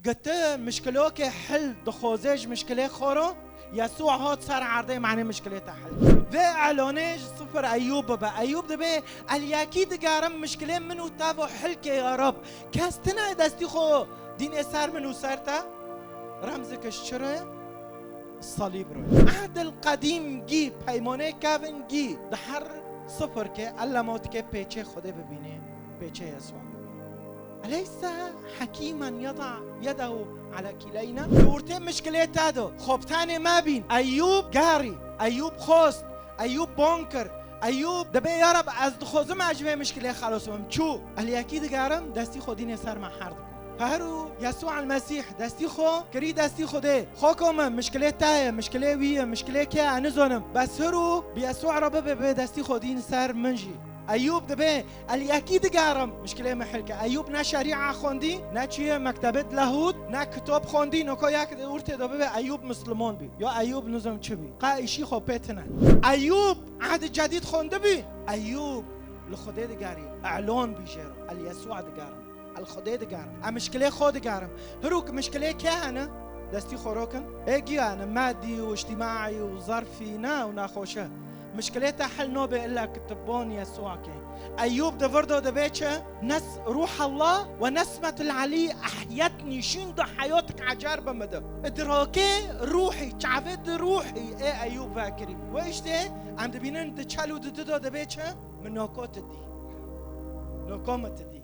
قلت مشكلوك حل دخوزيج مشكلة خورو يسوع هات صار عرضي معنى مشكلة حل ذا اعلانيج صفر ايوب بابا ايوب دبي الياكيد قارم مشكلة منو تافو حلك يا رب كاستنا دستي خو دين اسار منو سارتا رمزك الشرع الصليب رو عهد القديم جي پیمانه كافن جي دحر صفر كي ألا موت كي بيچه خده ببينه بيچه يسوع ببينه أليس حكيما يضع يده على كلينا دورتين مشكلة تادو خوبتاني ما بين أيوب قاري أيوب خوست أيوب بونكر أيوب دبي يا رب از دخوزم عجبه مشكلة خلاصهم شو اللي أكيد قارم دستي خودين سر مع حردكم فهرو يسوع المسيح دستي خو كري دستي خوده خوكم مشكلة تاية مشكلة وية مشكلة كي أنزونم بس هرو بيسوع رب بدستي خودين سر منجي أيوب دبي اللي أكيد قارم مشكلة محلكة أيوب نا شريعة خوندي نا چيه مكتبة لاهود نا كتاب خوندي نكو يك دورت دبي أيوب مسلمان بي يا أيوب نظام چه بي قايشي خو بيتنا أيوب عهد جديد خونده بي أيوب لخوده دقاري اعلان بيجيرو اللي يسوع دقارم الخوده دقارم المشكلة خود دقارم هروك مشكلة كهنة دستي خوروكن اجي انا مادي واجتماعي وظرفي نا وناخوشه مشكلتها حل نوبة إلا كتبون يسوع كي أيوب دفردو دبيتشا نس روح الله ونسمة العلي أحيتني شين ده حياتك عجاربة مدى إدراكي روحي تعفد روحي إيه أيوب فاكري وإيش ده عم دبينن تشالو ددو دبيتشا من نوكوت دي نوكومت دي